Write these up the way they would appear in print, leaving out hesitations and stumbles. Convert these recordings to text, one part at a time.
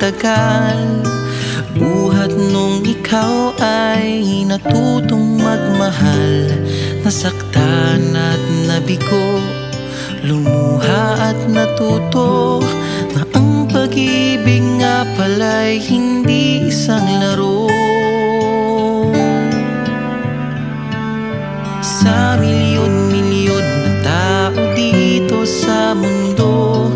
tagal. Buhat nung ikaw ay natutong magmahal, nasaktan at nabigo, lumuha at natuto na ang pag-ibig nga pala'y hindi isang laro. Sa milyon-milyon na tao dito sa mundo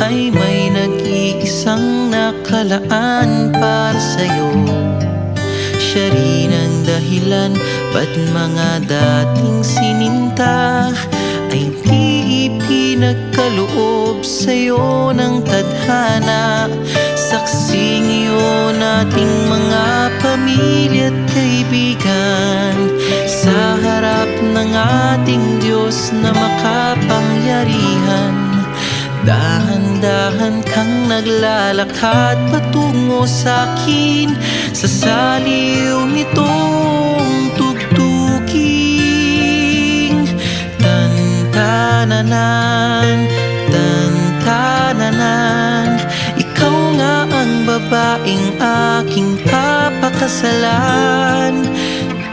ay may nag-iisang nakalaan para sa'yo. Siya rin ang dahilan ba't mga dating sininta ay di ipinagkaloob sa'yo ng tadhana. Saksing iyon ating mga pamilya at kaibigan sa harap ng ating Diyos na makapangyarihan. Dahan-dahan kang naglalakad patungo sa'kin sa saliw nitong tugtuging. Tan-tananan, tan-tananan, ikaw nga ang babaeng aking papakasalan.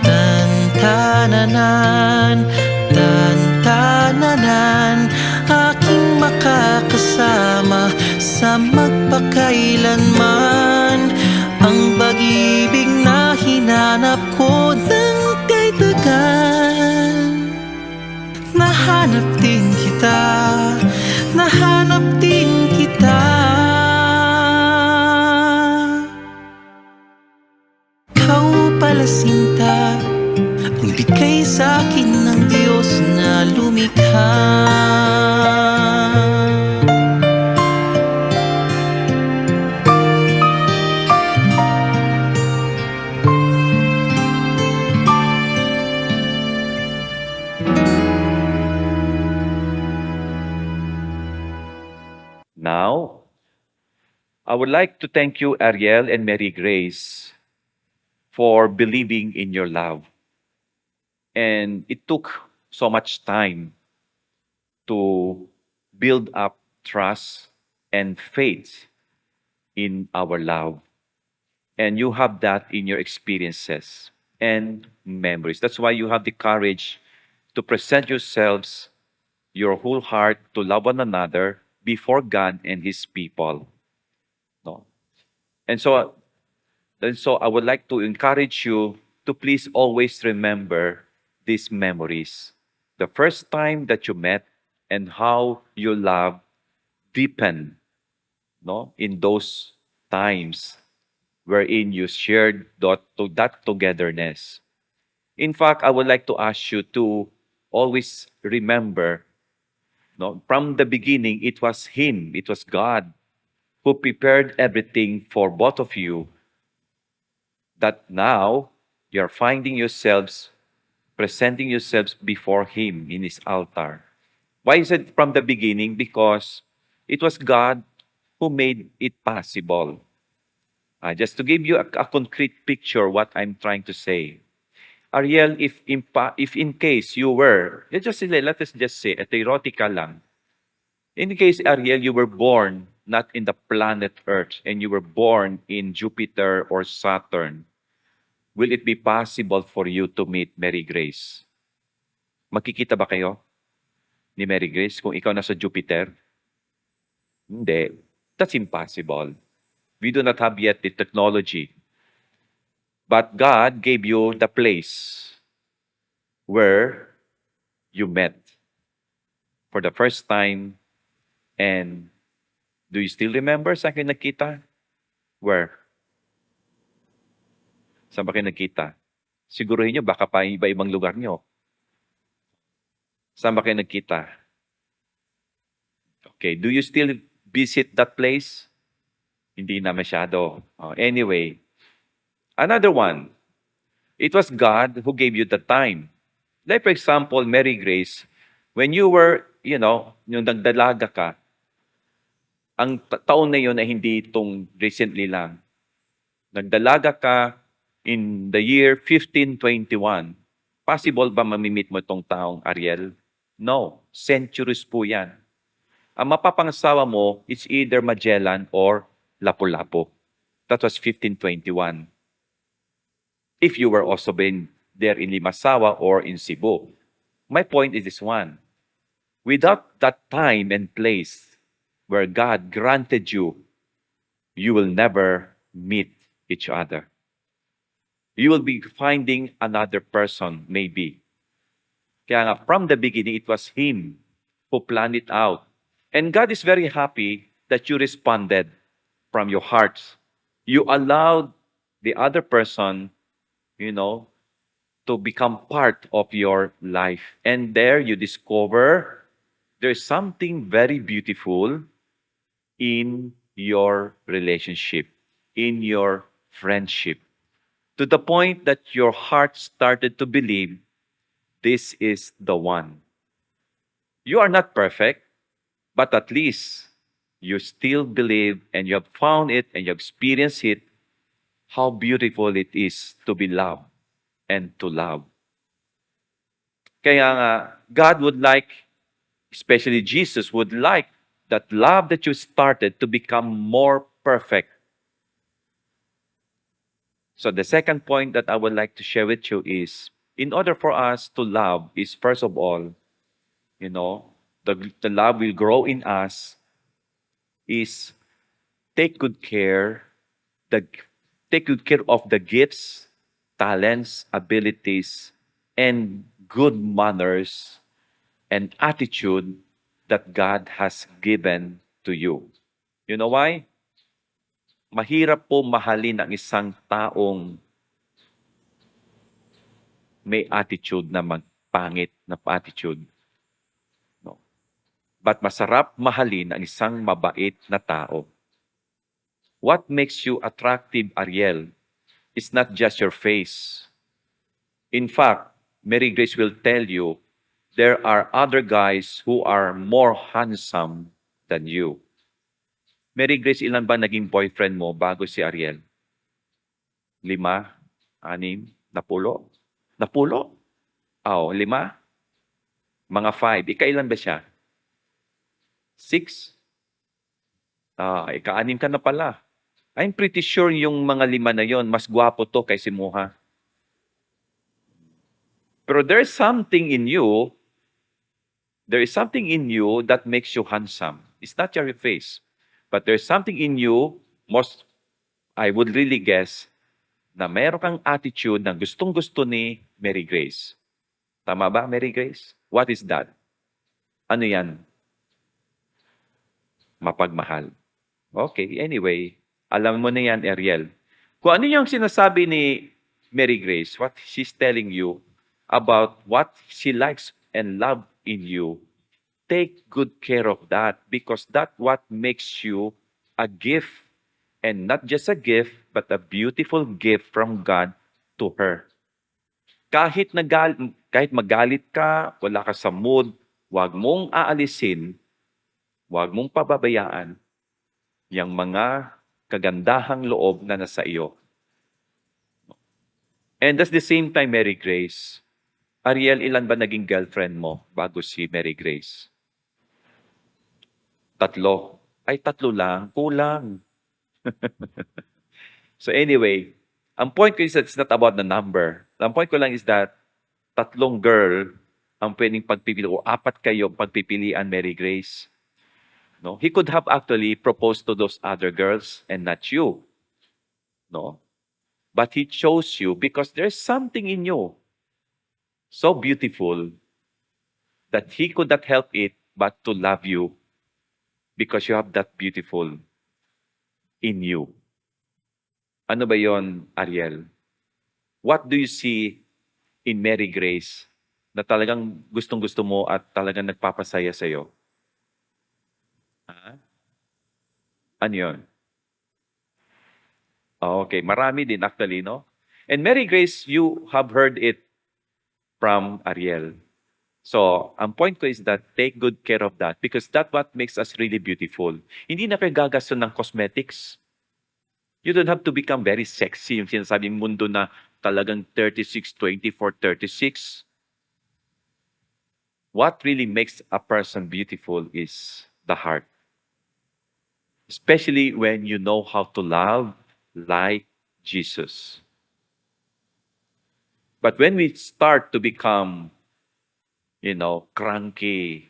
Tan-tananan, tan-tananan, aking makakasama sa magpakailanman. Ang pag-ibig na hinanap ko ng kay tagal. Nahanap din kita, nahanap din kita. Ikaw pala sinta, ang bigay sa'kin ng Diyos na lumikha. Now, I would like to thank you, Ariel and Mary Grace, for believing in your love. And it took so much time to build up trust and faith in our love. And you have that in your experiences and memories. That's why you have the courage to present yourselves, your whole heart, to love one another before God and His people. No? And so I would like to encourage you to please always remember these memories. The first time that you met and how your love deepened, no, in those times wherein you shared that togetherness. In fact, I would like to ask you to always remember, no, from the beginning, it was Him, it was God who prepared everything for both of you, that now you're finding yourselves, presenting yourselves before Him in His altar. Why is it from the beginning? Because it was God who made it possible. Just to give you a concrete picture what I'm trying to say. Ariel, if in case you were, let us just say, theoretical lang. In case, Ariel, you were born not in the planet Earth and you were born in Jupiter or Saturn, will it be possible for you to meet Mary Grace? Magkikita ba kayo ni Mary Grace kung ikaw nasa Jupiter? Hindi. That's impossible. We do not have yet the technology. But God gave you the place where you met for the first time. And do you still remember saan kayo nagkita? Where? Saan ba kayo nagkita? Siguruhin nyo, baka pa iba-ibang lugar nyo. Saan ba kayo nagkita? Okay, do you still visit that place? Hindi na masyado. Anyway, another one. It was God who gave you the time. Like for example, Mary Grace, when you were, yung nagdalaga ka, ang taon na yun ay hindi itong recently lang. Nagdalaga ka in the year 1521. Possible ba mamimit mo itong taong Ariel? No. Centuries po yan. Ang mapapangsawa mo, it's either Magellan or Lapu-Lapu. That was 1521. If you were also been there in Limasawa or in Cebu. My point is this one. Without that time and place where God granted you, you will never meet each other. You will be finding another person, maybe. Kaya nga, from the beginning, it was Him who planned it out. And God is very happy that you responded from your hearts. You allowed the other person, you know, to become part of your life. And there you discover there's something very beautiful in your relationship, in your friendship, to the point that your heart started to believe this is the one. You are not perfect, but at least you still believe and you have found it and you have experienced it, how beautiful it is to be loved and to love. Kaya nga, God would like, especially Jesus would like that love that you started to become more perfect. So the second point that I would like to share with you is, in order for us to love is first of all, you know, the love will grow in us is take good care, the take good care of the gifts, talents, abilities, and good manners and attitude that God has given to you. You know why? Mahirap po mahalin ang isang taong may attitude na magpangit na attitude. No? But masarap mahalin ang isang mabait na tao. What makes you attractive, Ariel, is not just your face. In fact, Mary Grace will tell you there are other guys who are more handsome than you. Mary Grace, ilan ba naging boyfriend mo bago si Ariel? 5? 6? Napulo? Napulo? Oh, 5? Mga 5. Ikailan ba siya? 6? Ika-6 ka na pala. I'm pretty sure yung mga 5 na yon mas gwapo to kay si Muha. Pero there's something in you, there is something in you that makes you handsome. It's not your face. But there's something in you, most, I would really guess, na meron kang attitude na gustong-gusto ni Mary Grace. Tama ba, Mary Grace? What is that? Ano yan? Mapagmahal. Okay, anyway, alam mo na yan, Ariel. Kung ano yung sinasabi ni Mary Grace, what she's telling you about what she likes and love in you, take good care of that because that's what makes you a gift. And not just a gift, but a beautiful gift from God to her. Kahit magalit ka, wala ka sa mood, huwag mong aalisin, huwag mong pababayaan yung mga kagandahang loob na nasa iyo. And at the same time, Mary Grace, Ariel, ilan ba naging girlfriend mo bago si Mary Grace? 3. Ay, 3 lang. Kulang. So anyway, ang point ko is that it's not about the number. Ang point ko lang is that 3 girl ang pwedeng pagpipili o 4 kayo pagpipilian, Mary Grace. No? He could have actually proposed to those other girls and not you. No? But he chose you because there's something in you so beautiful that he could not help it but to love you because you have that beautiful in you. Ano ba yon, Ariel? What do you see in Mary Grace na talagang gustong-gusto mo at talagang nagpapasaya sa'yo? Ano yun? Okay, marami din actually, no? And Mary Grace, you have heard it from Ariel. So, ang point ko is that take good care of that because that's what makes us really beautiful. Hindi na kayo gagasto ng cosmetics. You don't have to become very sexy, yung sinasabing mundo na talagang 36, 24, 36. What really makes a person beautiful is the heart. especially when you know how to love like Jesus. But when we start to become, cranky,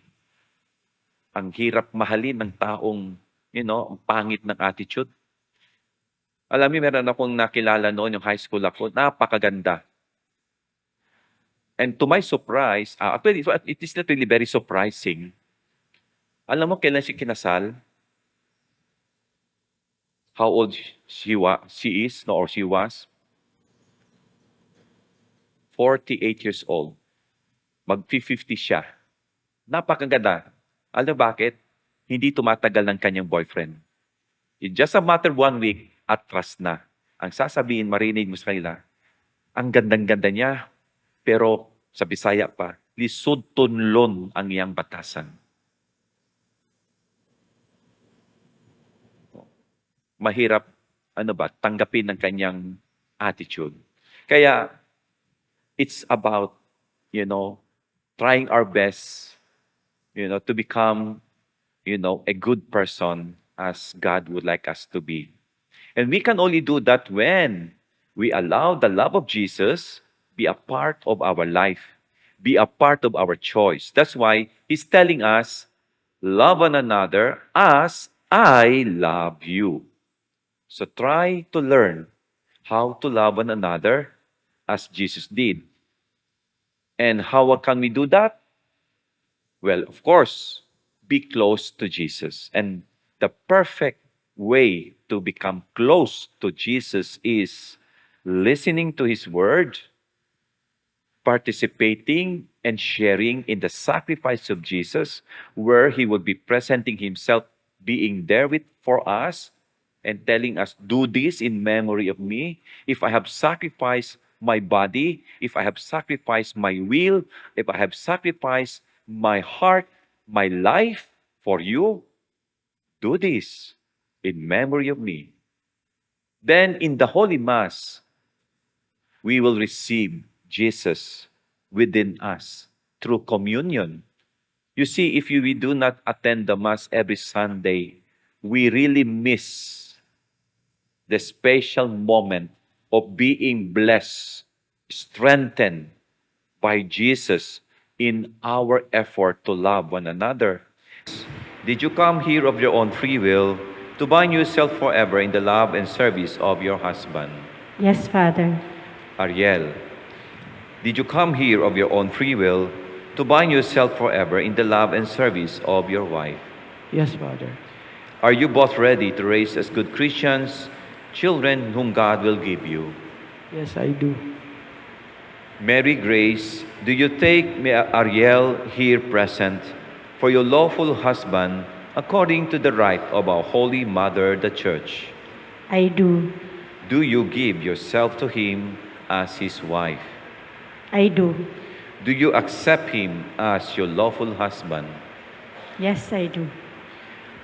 ang hirap mahalin ng taong, ang pangit ng attitude. Alam niyo, meron akong nakilala noon, yung high school ako, napakaganda. And to my surprise, actually, it is not really very surprising. Alam mo kailan siya kinasal? How old she is, no, or she was? 48 years old. Mag-50 siya. Napakaganda. Alam bakit? Hindi tumatagal ng kanyang boyfriend. In just a matter of 1 week, atras na. Ang sasabihin, marinig mo sa kanila, ang gandang-ganda niya, pero sa Bisaya pa, lisod tunlon ang iyang batasan. Mahirap, tanggapin ng kanyang attitude. Kaya, it's about, trying our best, to become, a good person as God would like us to be. And we can only do that when we allow the love of Jesus be a part of our life, be a part of our choice. That's why He's telling us, love one another as I love you. So try to learn how to love one another as Jesus did. And how can we do that? Well, of course, be close to Jesus. And the perfect way to become close to Jesus is listening to His Word, participating and sharing in the sacrifice of Jesus, where He will be presenting Himself, being there for us, and telling us, do this in memory of me. If I have sacrificed my body, if I have sacrificed my will, if I have sacrificed my heart, my life for you, do this in memory of me. Then in the Holy Mass, we will receive Jesus within us through communion. You see, if we do not attend the Mass every Sunday, we really miss the special moment of being blessed, strengthened by Jesus in our effort to love one another. Did you come here of your own free will to bind yourself forever in the love and service of your husband? Yes, Father. Ariel, did you come here of your own free will to bind yourself forever in the love and service of your wife? Yes, Father. Are you both ready to raise as good Christians children whom God will give you? Yes, I do. Mary Grace, do you take Ariel here present for your lawful husband according to the right of our Holy Mother, the Church? I do. Do you give yourself to him as his wife? I do. Do you accept him as your lawful husband? Yes, I do.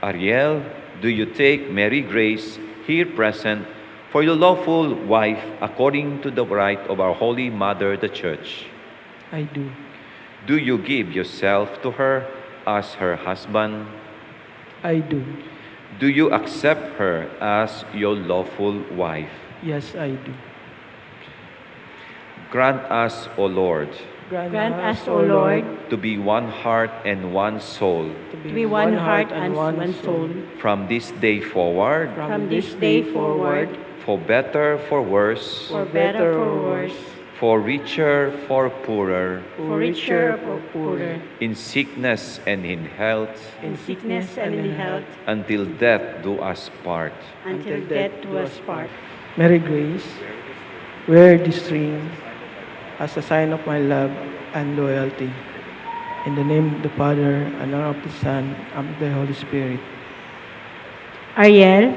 Ariel, do you take Mary Grace here present for your lawful wife according to the right of our Holy Mother, the Church? I do. Do you give yourself to her as her husband? I do. Do you accept her as your lawful wife? Yes, I do. Grant us, O Lord, Grant us, O Lord, to be one heart and one soul to be one heart and one soul. from this day forward, From this day forward, for better, for worse, for better, for worse, for richer, for poorer, for richer, for poorer, in sickness and in health, in sickness and in health, until death do us part. until death do us part. Mary Grace, wear this ring as a sign of my love and loyalty. In the name of the Father, and of the Son, and of the Holy Spirit. Ariel,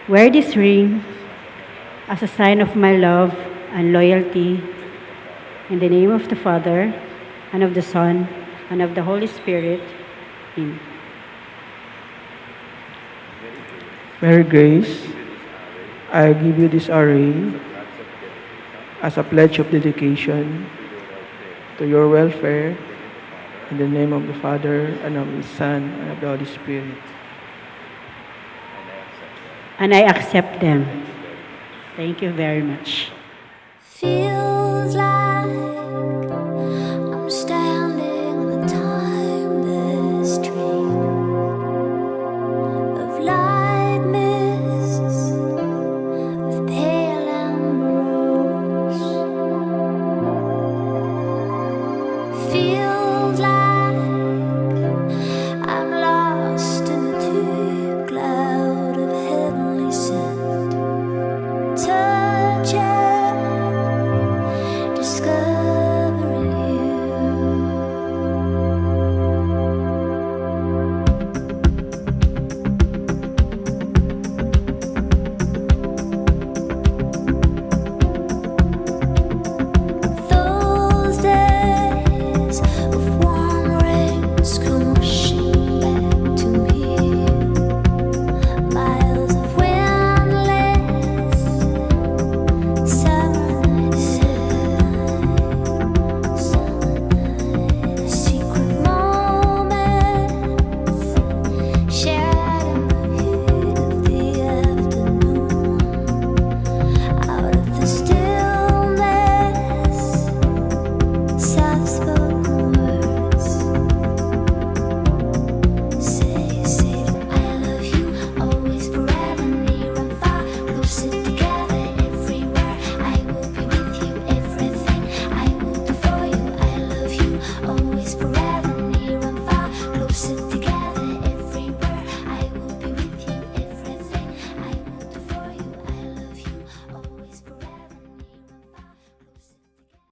wear this ring as a sign of my love and loyalty. In the name of the Father, and of the Son, and of the Holy Spirit. Amen. Mary Grace, I give you this ring as a pledge of dedication to your welfare. In the name of the Father, and of the Son, and of the Holy Spirit. and I accept them. Thank you very much. Feels like I'm standing on a timeless dream of light mists with pale amber rose. Feels like I'm lost in a deep cloud of heavenly scent. Touching, discovering you. Those days of warm rains come rushing back to me. Miles of windless summer nights, secret moments shared in the heat of the afternoon. Out of the stillness, soft-spoken words say I love you, always, forever, near and far, closer together, everywhere. I will be with you, everything I will do for you. I love you, always, forever, near and far, closer together, everywhere. I will be with you, everything I will do for you. I love you, always, forever, near and far, closer together.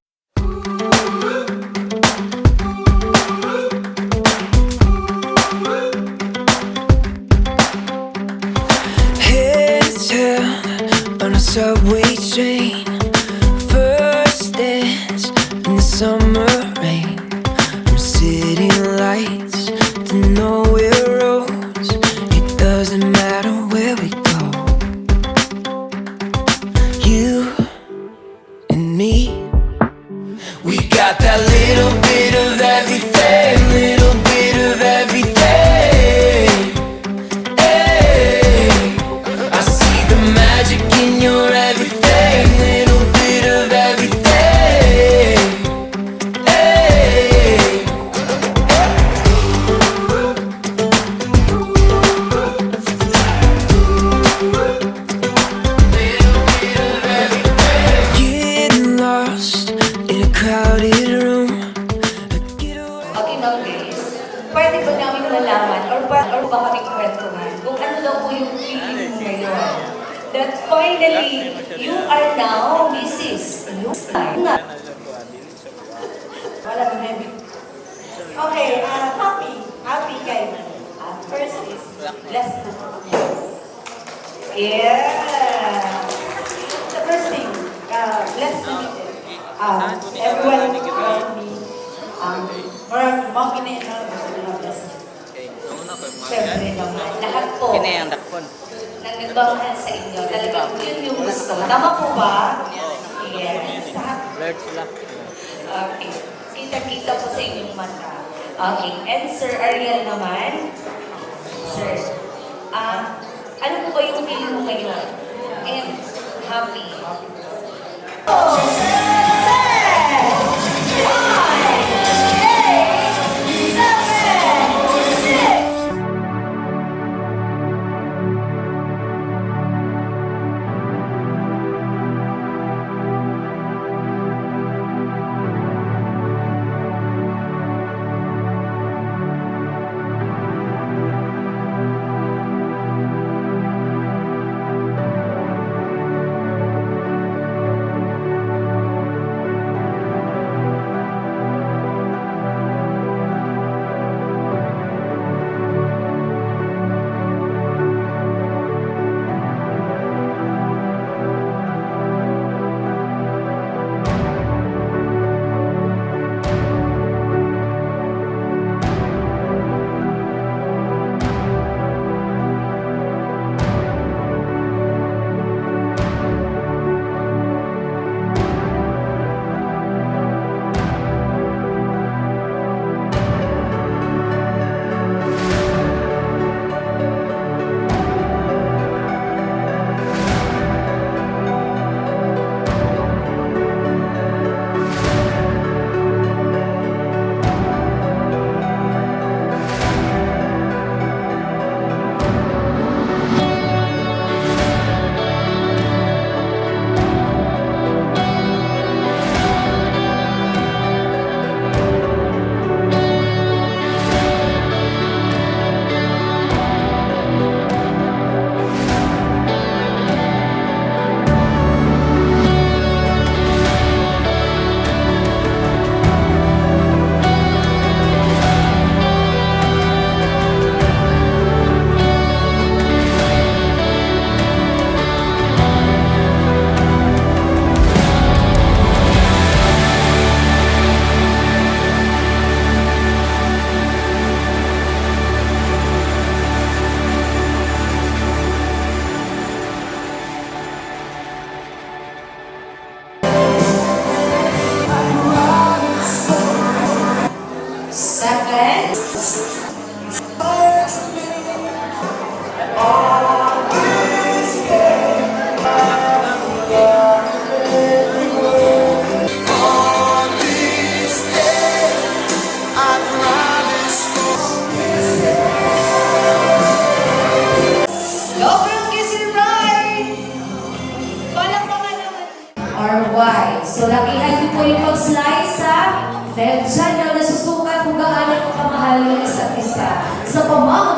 Heads held on a subway train. First dance in the summer rain. From city lights to nowhere roads. It doesn't matter where we go. You and me, we got that little bit of everything, little bit of everything. Hey, I see the magic in your everything, little bit of everything. Hey, getting lost in a crowded room. Get away. Okay now guys, pwede ba namin malaman or ba kami kwentuhan kung ano daw po yung feeling mo ngayon? That finally, you are now Mrs. You are not. Wala nang heavy. Okay, happy kayo. First is, blessed na po. Yeah! The first thing, blessed na dito. Everyone around me, parang mga kinainan, gusto nila blessed. Siyempre naman, lahat po nang nagmamahal sa inyo, talagang yun yung gusto. Tama po ba? Yes. Okay. Kita-kita po sa inyong mata. Okay. And Sir Ariel naman. Sir, ano po ba yung feeling mo ngayon? And happy.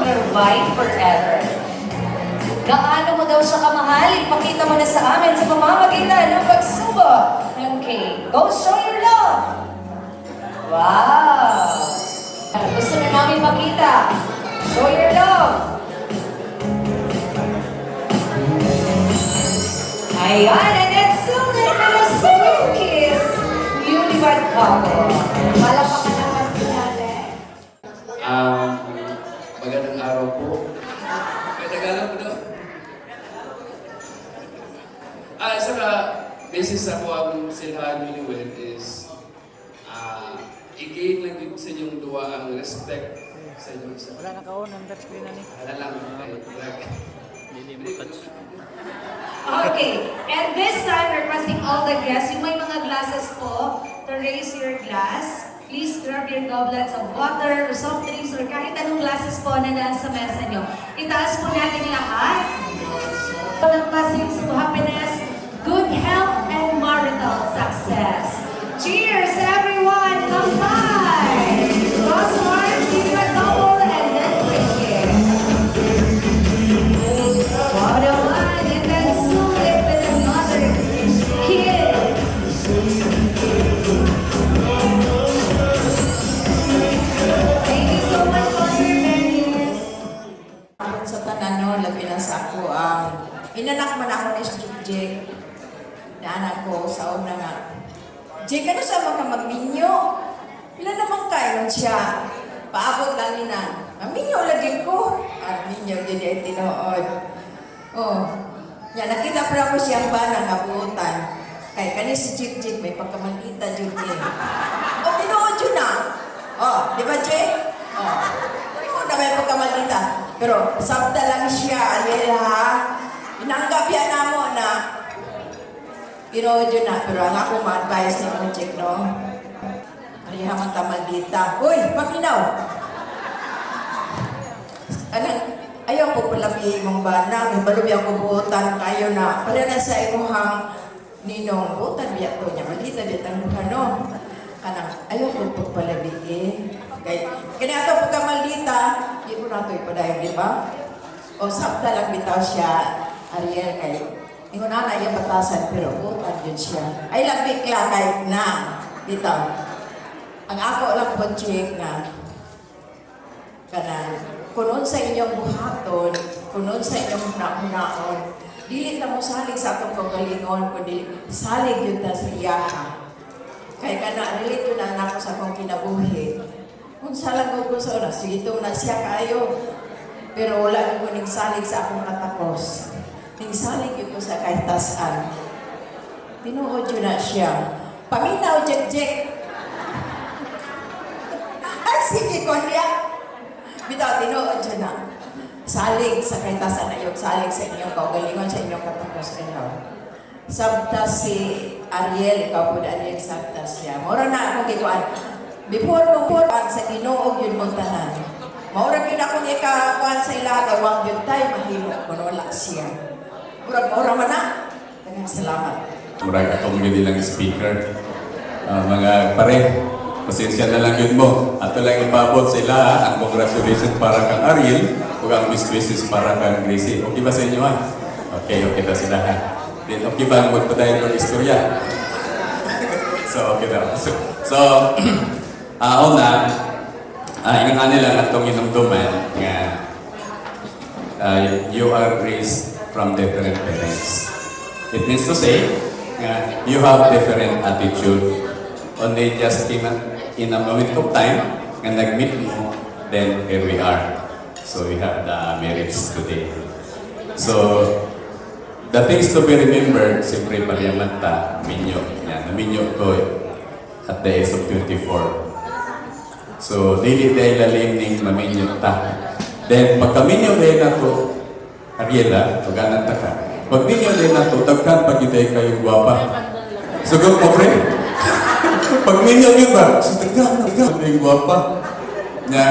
survive forever. Gaano mo daw siya kamahal? Ipakita mo na sa amin sa pamamagitan ng pagsubok ng cake. Go show your love! Wow! Gusto na namin makita. Show your love! Ayan, and it's sulit na na sweet kiss. Newlywed couple. Malapakan naman natin. Magandang araw po. May Tagalog po. Saka, basis sa po ang silhaan newlywed is i-gain lang din sa inyong duwa ang respect sa inyong isa. Wala na kaon, ang touchscreen na ni. Wala lang. Okay, and this time, requesting all the guests, yung may mga glasses po, to raise your glass. Please grab your goblets of water, or soft drinks, or kahit anong glasses po na nasa mesa nyo. Itaas po natin lahat. Ng blessings to happiness, good health, and marital success. Cheers, everyone! Come by! Cross arms, give a double, and then drink it. What a one, and then slip with another kiss. Thank you so much for your kindness. Sa tanan no, labi na sa ako ang inanak man ako ni Jake. Na anak ko sa una nga. Jake, ano sa mga magminyo? Pila naman kayo siya. Paabot lang nina. Maminyo lagi ko. Minyo din ay tinood. Oh. Ya, nakita pa ako siyang ba ng abutan. Kay kani si Jake may pagkamalita dyan eh. O, tinood yun na. Oh, di ba Jake? Oh. Na may pagkamalita. Pero sabta lang siya, alila ha. Inanggap yan na mo na inoodyo na. Pero ang ako ma-advise ni Mojek, no? Aliha man tamaldita. Uy, paminaw! Anong, ayaw po palabi mong bana. May balubi ako buutan kayo na. Para na sa imuhang ninong buutan biya to niya. Malita biya tanduhan, no? Kanang, ayaw po palabi eh. Kaya ito pagkamaldita, hindi mo na ito ipadayon, di ba? O sabta lang bitaw siya, Ariel, kay ingon na yung batasan, pero butan yun siya. Ay lang bigla kahit na, bitaw. Ang ako lang po, Jake, na kanan, kunon sa inyong buhaton, kunon sa inyong hunaon, dili na mo salig sa atong kagalingon, kundi salig yun na sa iyaha. Kaya kana, relate yun na anak ko sa akong kinabuhi. Kung salang ko gusto na, sige na siya kayo. Pero wala ko nagsalig sa akong katakos. Nagsalig ko sa kahit tasan. Tinuod yun na siya. Paminaw, Jek. Ay, sige, Konya. Bitaw, tinuod yun na. Salig sa kahit tasan na yun. Salig sa inyong kaugalingon, sa inyong katakos. Sabta si Ariel, ikaw po Ariel, sabta siya. Mura na akong gikuan. Before sa Ginoo yun mo tanan. Maura yun akong ikakuan sa ilaga, wag yun tayo mahimo kung wala siya. Mura man na. Daghang salamat. Murag akong lang speaker. Mga pare, pasensya na lang yun mo. Ato lang ipabot sa ila ang congratulations para kang Ariel o ang best wishes para kang Gracie. Okay ba sa inyo ha? Okay na sila ha. Then okay ba ang magpadayon ng istorya? So okay na. So una, inang nila atong inumduman nga you are raised from different parents. It means to say nga you have different attitude. Only just in a moment of time nga nag-meet mo, then here we are. So we have the marriage today. So the things to be remembered, siyempre palyamanta, minyo. Yan, naminyo ko at the age of 24. So, dili dahil lalim ning maminyo ta. Then, pagkaminyo dahil na to, Ariela, pag-anan ta ka. Pag minyo dahil na to, tagkan pag itay kayong guwapa. Sugot mo, pre. Pag minyo yun ba? So, tagkan kayong guwapa. Nga,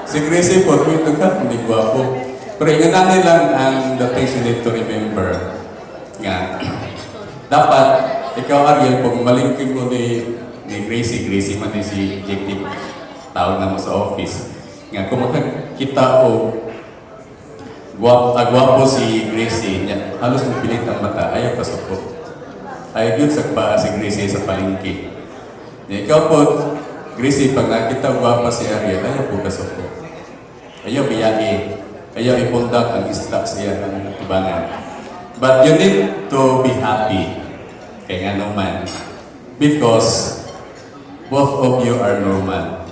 si Gracie po, kung tagkan, hindi guwapo. Pero ingananin lang ang the things you need to remember. Nga, dapat, ikaw, Ariel, pag malingking mo ni Gracie man din si Jake, tawag na mo sa office. Nga kung makakita o gwapo si Gracie niya, halos mapilit ang mata, ayaw kasupot. Ayaw yun sa paa si Gracie sa palengke. Ikaw po, Gracie, pag nakita gwapa si Ariel, ayaw po kasupot. Ayaw biyahe. Ayaw ipundak ang isla siya ng tubangan. But you need to be happy. Kaya nga naman. Because both of you are normal.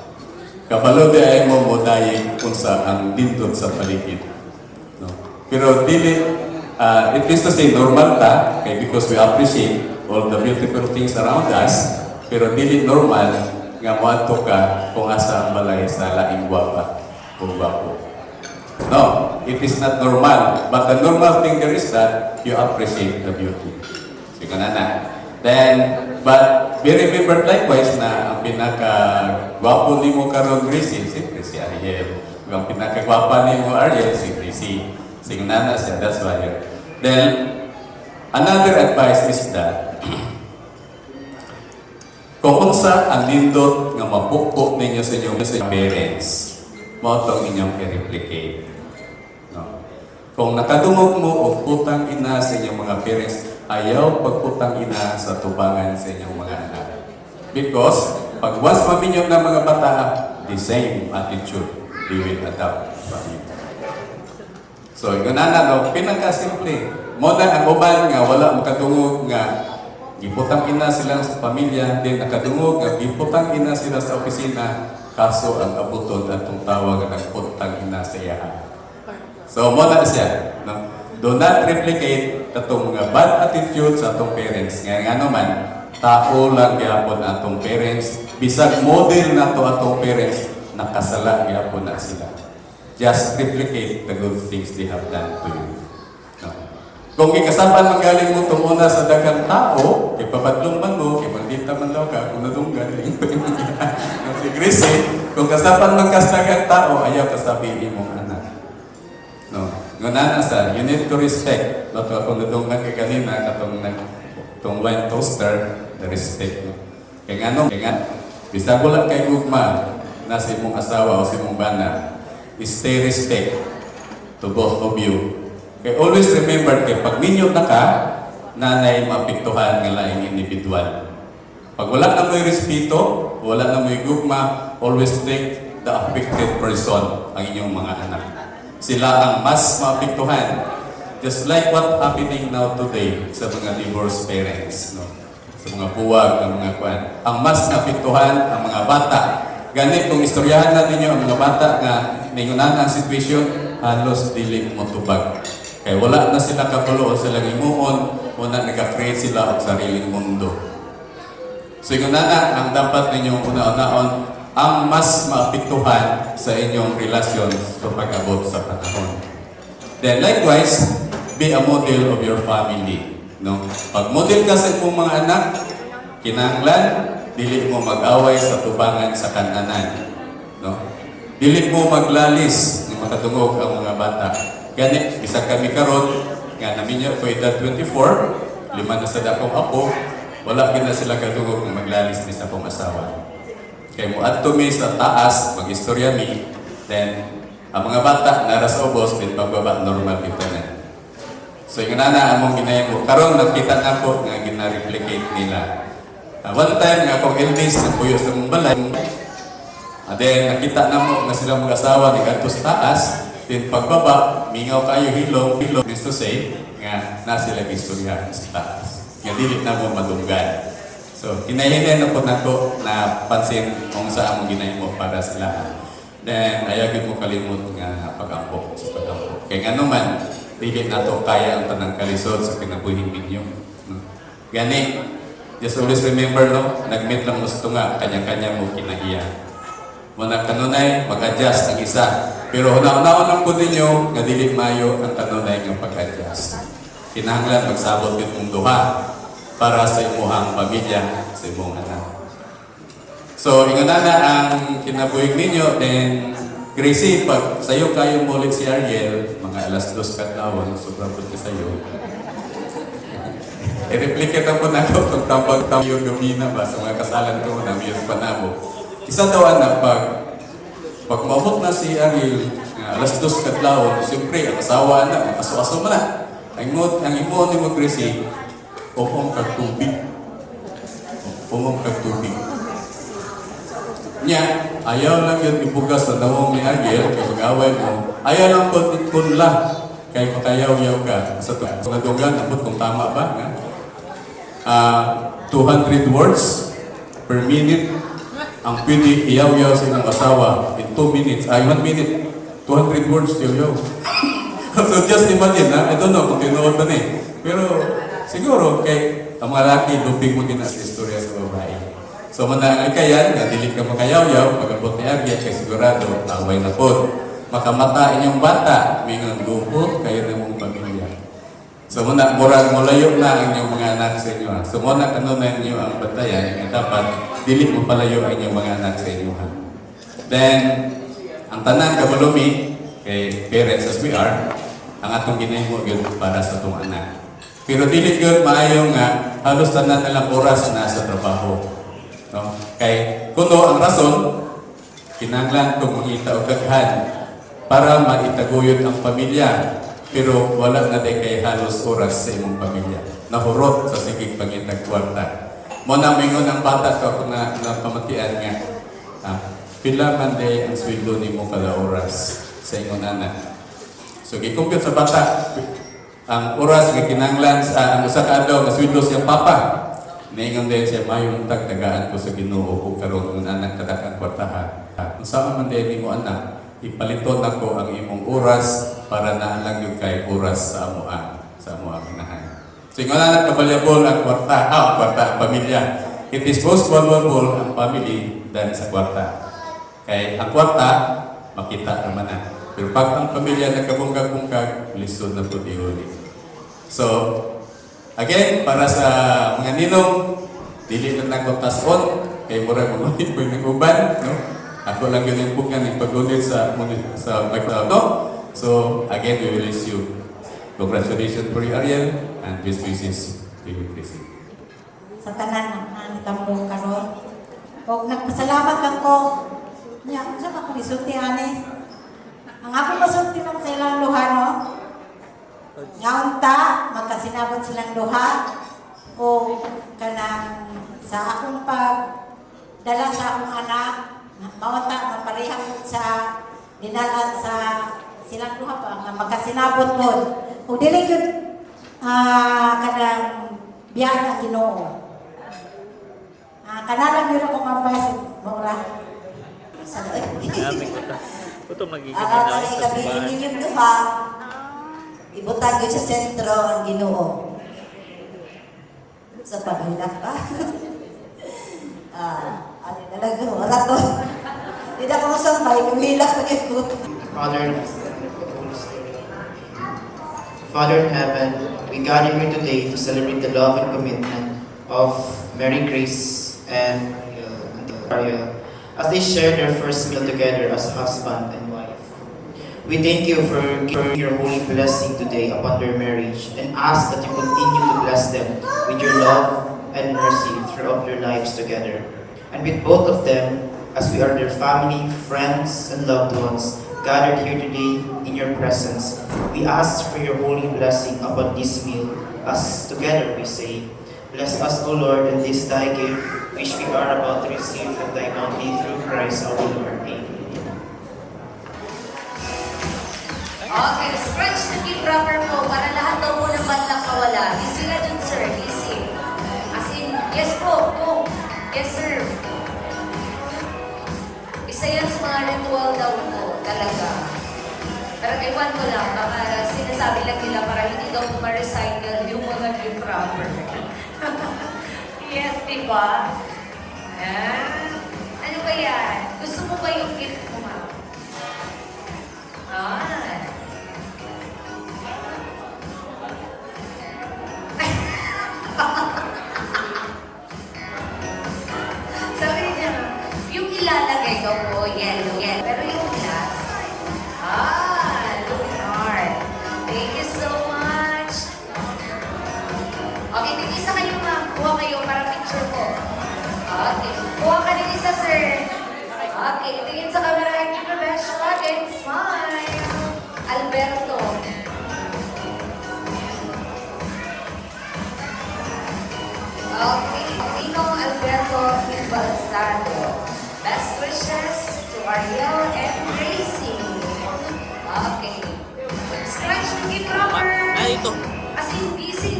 Kapalo di ay mo modayeng kung sa ang dindot sa paligid. No? Pero dili, it is to say normal ta, okay, because we appreciate all the beautiful things around us, pero dili normal nga moadto ka kung asa ang balay sa laing gwapa o gwapo. No, it is not normal. But the normal thing there is that you appreciate the beauty. Sige na. Then, but be remembered likewise na ang pinaka-gwapo ni mo karon Gracie, siyempre si Ariel. Ang pinaka-gwapa ni mo Ariel, si Gracie. Sige na siya, that's why. Then, another advice is that kung unsa ang nindot nga mapukpok ninyo sa inyong parents, mo itong inyong i-replicate. No? Kung nakadungog mo o putang ina sa inyong mga parents, ayaw pagputang ina sa tubangan sa inyong mga anak. Because, pag once maminyong ng mga bata, the same attitude they will adopt from you. So, yun no, pinakasimple. Muna ang uban nga, wala makadungog nga, giputang ina sila sa pamilya, then nakadungog nga, giputang ina sila sa opisina, kaso ang abuton at itong tawag ang putang ina sa iya. So, muna siya. No? Do not replicate itong mga bad attitude sa itong parents. Nga naman, tao lang gyapon atong parents. Bisag model na to atong parents, nakasala gyapon na sila. Just replicate the good things they have done to you. No? Kung ikasapan magaling mo itong una sa dagang tao, ipapadlong man mo, ipandita man daw ka, kung nadunggan, si Gracie, kung kasapan man kas dagang tao, ayaw kasabihin mong anak. No? Ngunana sa, you need to respect. Not kung nadunggan ka kanina, katong wine toaster, the respect. No? Kaya nga, bisag wala kay gugma, na si mong asawa o si mong bana, stay respect to both of you. Kaya always remember, kay pag minyot na ka, nanay mapiktuhan ng laing individual. Pag wala na mo'y respeto, wala na mo'y gugma, always take the affected person ang inyong mga anak. Sila ang mas mapiktuhan. Just like what happening now today sa mga divorced parents, no? Sa mga buwag, ng mga kwan. Ang mas napiktuhan ang mga bata. Ganit kung istoryahan natin nyo ang mga bata nga ningunan ang situation, halos dili mo tubag. Kaya wala na sila kapulo o silang imuon, una nag-create sila ang sariling mundo. So yung ang dapat ninyong una-unaon, ang mas maapektuhan sa inyong relasyon sa pag-abot sa panahon. Then likewise, be a model of your family. No? Pag model ka sa iyong mga anak, kinahanglan, dili mo mag-away sa tubangan sa kananan. No? Dili mo maglalis ng makatungog ang mga bata. Ganit, isa kami karon nga namin niya ko edad 24, 5 na sa dakong apo, wala gina sila katungog ng maglalis ni sa akong asawa. Kaya mo adto mi sa taas, mag-istorya mi, then ang mga bata nara sa ubos, then pagbaba normal kita na. So yung nana among ginaya mo, karon nakita na ko nga gina-replicate nila. One time nga akong eldest nagpuyo sa mong balay, then nakita na mo nga sila mag-asawa ni kanto sa taas, then pagbaba, mingaw kayo hilong, means to say, nga na sila istorya sa taas. Nga dili na mo madunggan. So, hinahinay na po nako na pansin kung saan mo ginay mo para sila. Then, ayagin mo kalimot nga pag-ampo sa pag-ampo. Kaya nga naman, dili na to kaya ang tanang kalisod sa kinabuhin ninyo. No? Gani, just always remember, no? Nag-meet lang gusto nga, kanya-kanya mo kinahiya. Muna kanunay, mag-adjust ang isa. Pero una-unaon lang po ninyo, nga dili mayo ang kanunay ng pag-adjust. Kinahanglan magsabot yung duha para sa imuhang pamilya, sa imong anak. So, ingana na ang kinabuhig ninyo, then Gracie, pag sa'yo kayo mulit si Ariel, mga alas 2 katlawan, sobrang puti sa'yo. I-replicate ang po na ito, itong tambag-tambag yung gumina ba, sa mga kasalan ko na miyos panabo. Isa daw na pag Pag maabot na si Ariel, alas 2 kadlawon, siyempre, ang asawa na, aso-aso mo na. Ang imo ni mo, Chrissy, upong kagtubig. Upong kagtubig. Nya, ayaw lang yun ibugas sa nawong ni Ariel, kay mag-away mo. Ayaw lang kun lang, kay makayaw-yaw ka. Sa nadugan, abot kung tama ba? 200 words per minute ang pwede iyaw-yaw sa inyong asawa in 2 minutes. 1 minute, 200 words iyaw-yaw. So just imagine, I don't know kung tinuod ba na eh. Pero siguro, kay ang mga laki, lupig mo din ang istorya sa babae. So manangal ka yan, nga dili ka makayaw-yaw, pag-abot ni Agya, kay sigurado, away na po. Makamata inyong bata, may nga lupo, kayo na mong pamilya. So muna, murag mulayo na ang inyong mga anak sa inyo. So muna, ano na inyo ang batayan, nga dapat, dili mo palayo ang inyong mga anak sa inyo. Then, ang tanan kabalumi, kay parents as we are, ang atong ginahimo yun para sa itong anak. Pero dili yun maayo nga, halos tanan nalang oras na sa trabaho. No? Kay kuno ang rason, kinahanglan kong makita o gaghan para maitaguyod ang pamilya. Pero wala na din kay halos oras sa imong pamilya. Nahurot sa sigig pangitag kwarta. Muna mingon ang bata ka kung na pamatian nga, pila man day ang sweldo ni mo kada oras sa imong anak. So gikumpit sa bata, ang oras nga kinahanglan sa ang usa ka adlaw nga sweldo siyang papa. Naingon din siya, mayong tagtagaan ko sa Ginoo o karon ng anak kadakan kwartaha. Kung saan man din mo anak, ipaliton ako ang imong oras para naalang yung kay oras sa amuan, sa amuang inahan. So yung anak kabalyabol ang kwarta, ang pamilya. It is most valuable ang family than sa kwarta. Kay ang kwarta, makita naman na. Pero pag ang pamilya nagkabungkag-bungkag, lisod na po diuli. So, again, para sa mga ninong, dili na nagpaptason, kay mura mo po yung nag-uban, no? Ako lang yun yung bukan yung pag-ulit sa background, no? So, again, we will wish you congratulations for Ariel and best wishes to you, Chrissy. Sa tanan ng tambong karon. O nagpasalamat ako. Nya, unsa ka kung isulti ani? Ang ako masulti man sa ilang luha, no? Nga unta, magkasinabot silang duha o kanang sa akong pagdala sa akong anak, maunta, maparehang sa dinalan sa silang duha pa, nga magkasinabot mo. O dili yun, kanang biyahe ang Ginoo. Kanalang yun ako mabasa, maura. Sa Ay, kabilin ninyong duha, ibutang yun sa sentro ang Ginoo. Sa pamilya ka. Ano talaga, wala ko. Hindi na ako masambay, kumilak ko niya ko. Father in heaven, we gather here today to celebrate the love and commitment of Mary Grace and Ariel as they share their first meal together as husband and wife. We thank you for giving your holy blessing today upon their marriage and ask that you continue to bless them with your love and mercy throughout their lives together. And with both of them, as we are their family, friends, and loved ones, gathered here today in your presence, we ask for your holy blessing upon this meal, as together we say, bless us, O Lord, in this thy gift, which we are about to receive from thy bounty through Christ our Lord. Amen. Okay, stretch the knee proper po para lahat daw po ng bandang kawala. Easy na dun, sir. Easy. As in, yes po, go. Yes, sir. Isa yan sa mga ritual daw po, talaga. Pero ewan ko lang, baka sinasabi lang nila para hindi daw po ma-recycle yung mga gift wrapper. Yes, di ba? Ano ba yan? Gusto mo ba yung gift mo, ma'am? Sabi niya, yung ilalagay daw po, yellow. Pero yung glass, lunar. Thank you so much. Okay, tig-isa kayo, ma'am. Kuha kayo para picture po. Okay. Kuha ka din isa, sir. Okay, tingin sa camera.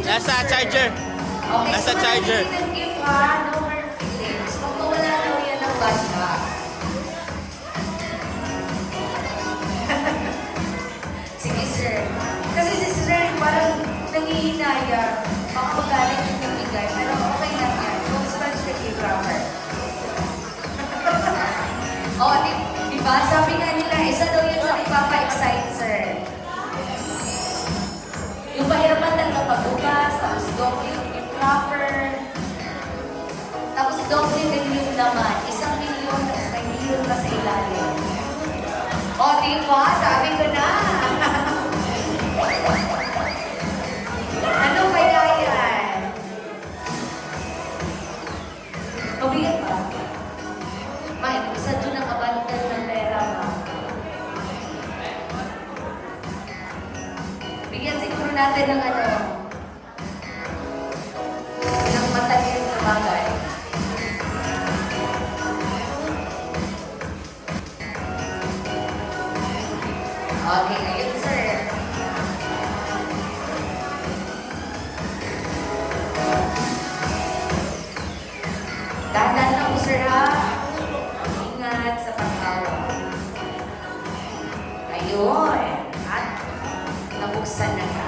Nasa charger. Okay, Nasa so charger. ng gift ha, no hard feelings. Magpawala daw yan ng banda. Sige sir. Kasi si sir parang nangihinaya. Baka magalit yung nabigay. Pero okay lang yan. Don't scratch the gift wrapper. O, diba? Sabi nga nila, isa daw yun sa ipapa-excite sir. Yung pahirapan lang ng pagbukas, tapos doble yung gift wrapper, tapos doble din yung laman. 1 milyon, tapos may milyon pa sa ilalim. O, diba? Sabi ko na. Ano kaya yan? Mabigat ba? Mike, isa doon ang abandon ng pera mo. Bigyan siguro natin ng ng matalim na bagay. Okay, ayun sir. Dahan-dahan lang po sir ha. Ingat sa pagkawa. Ayun. At nabuksan na ka.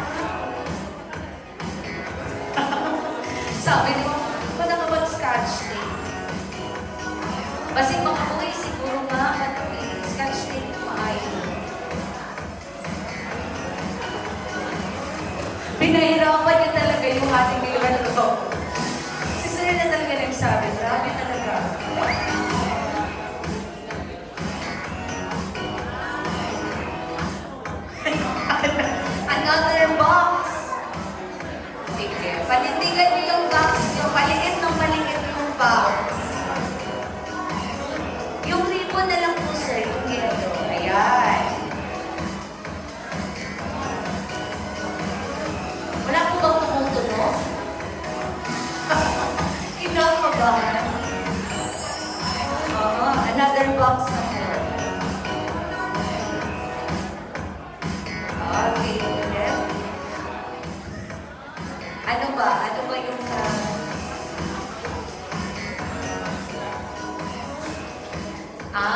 Sabi mo, wala ka bang scotch tape? Basi mga buhay siguro nga, scotch tape maayon. Pinahirapan niya talaga yung ating kailangan ko. Si Sir na talaga nagsabi, grabe talaga. Another box. Sige, panindigan niyo yung box niyo. Maliit yung box. Yung ribbon na lang po, sir, yung ginagawa. Ayan. Wala po bang tumutunog? Kinakabahan. Another box na po. Okay, ulit. Ano ba? Ano ba yung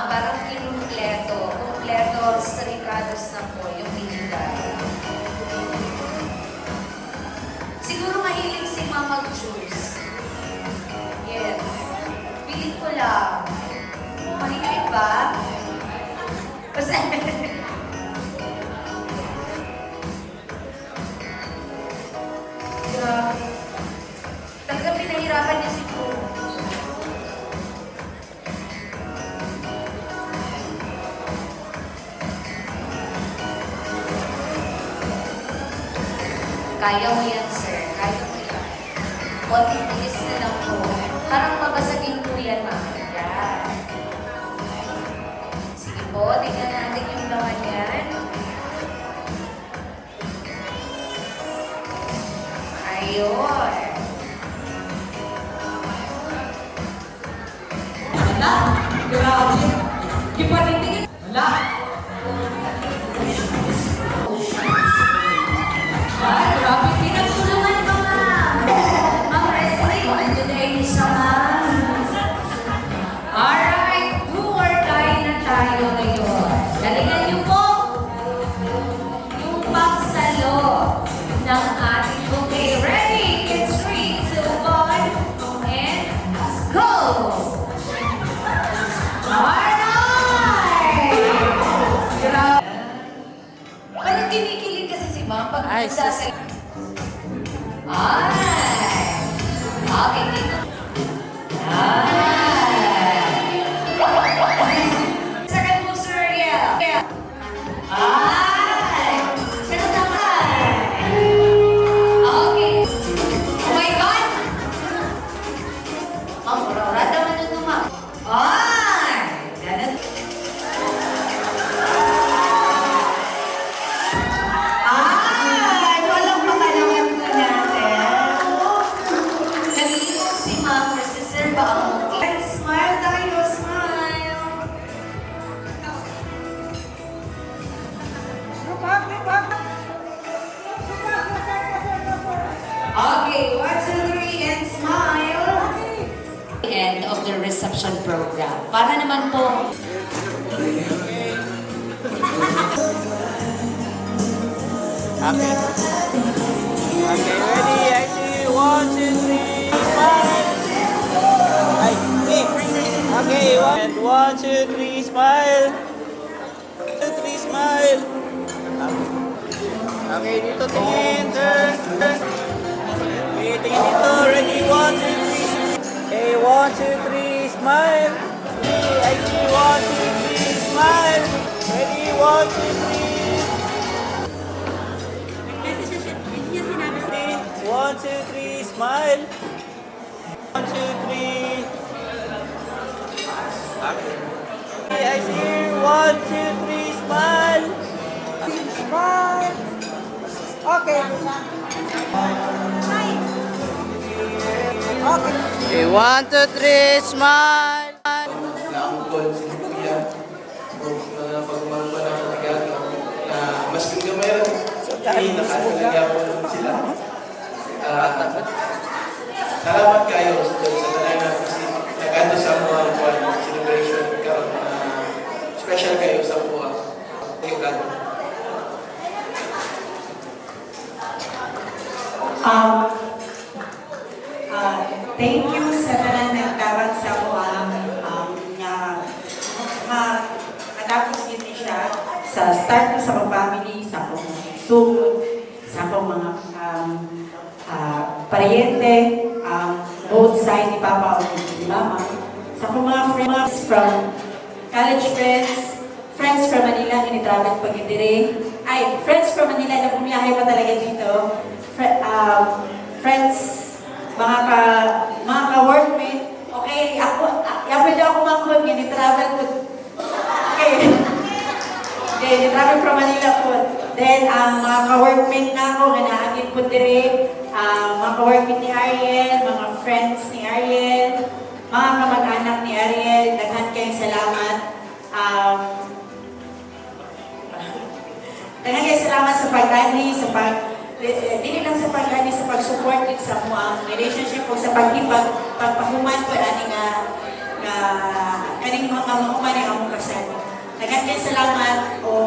parang kinumpleto. Kumpleto sa Ricardo's na po yung binigay. Siguro mahilig si Mama Juice. Yes. Pilit ko lang. Mahilig ba? Basta... Grabe. Talaga pinahirapan niya si Puro. Kaya mo yan, sir. Kaya mo yan. Konting tiis na lang po. Parang mabasagin po yan, ma'am. Yan. Sige po, tingnan natin yung laman yan. Ayun. Wala. Grabe. Yung panindigin. Wala. Ay, grabe. Pinagtulungan ko nga. Ang wrestling. Andun na yung isa nga. Alright. Do or die na tayo ngayon. Galingan niyo po. Yung pagsalo ng ating bouquet. Ready? It's 3, 2, 1, and go! Alright! Grabe. Parang kinikilig kasi si Ma'am pag nagsasay. Ay! Okay, dito. Ay! Second mo, sir. Yeah. Ay! Pero naman. Okay. Oh my God! Ma'am, ura-ura naman ito, Ma'am. Ay! Ganun. Ay! Walang pakalaman po natin. Nag-iipon si Ma'am kasi sir ba ang okay? Smile tayo, smile! reception program. Para naman po Okay. Okay, ready? I see you. 1, 2, 3, smile. Okay, 1, 2, 3, smile. 2, 3, smile. Okay, dito tingin. Turn. Okay, tingin dito. Ready? 1, 2, 3. Okay, 1, 2, 3, smile. I see 1, 2, 3, smile. Ready? 1, 2, 3. 1, 2, 3, smile. 1, 2, 3. I see you. 1, 2, 3, smile. Smile. Okay. Okay, 1, 2, 3, smile. Naangkol si Kuya. Pagmahal pa ng regalo na mas kagamayroon. Nakakalagyan po sila. Salamat kayo sa talaga kasi nag-ato sa mga celebration karon special kayo sa buwa. Thank God. thank you sa tanan nagtawag sa buwa nga natapos din siya sa start ko sa mga family, sa akong sugod, sa akong mga pariente, both side ni Papa o ni Mama, sa akong mga friends from college friends from Manila, ini-travel pag dire. Ay, friends from Manila na bumiyahe pa talaga dito. Friends, mga ka-workmate. Okay, ako daw ako manghod, ini-travel po. Okay. Okay, ni-travel from Manila po. Then, mga ka-workmate na ako, nga naagin po dire. Mga ka-workmate ni Ariel, mga friends ni Ariel, mga kamag-anak ni Ariel, daghan kayong salamat. Daghan kayong salamat sa pag-ani, dili lang sa pag-ani, sa pag-support din sa mga relationship o sa pagpahuman po ani nga kaning mga mahuman ang among kasal. Daghan kayong salamat o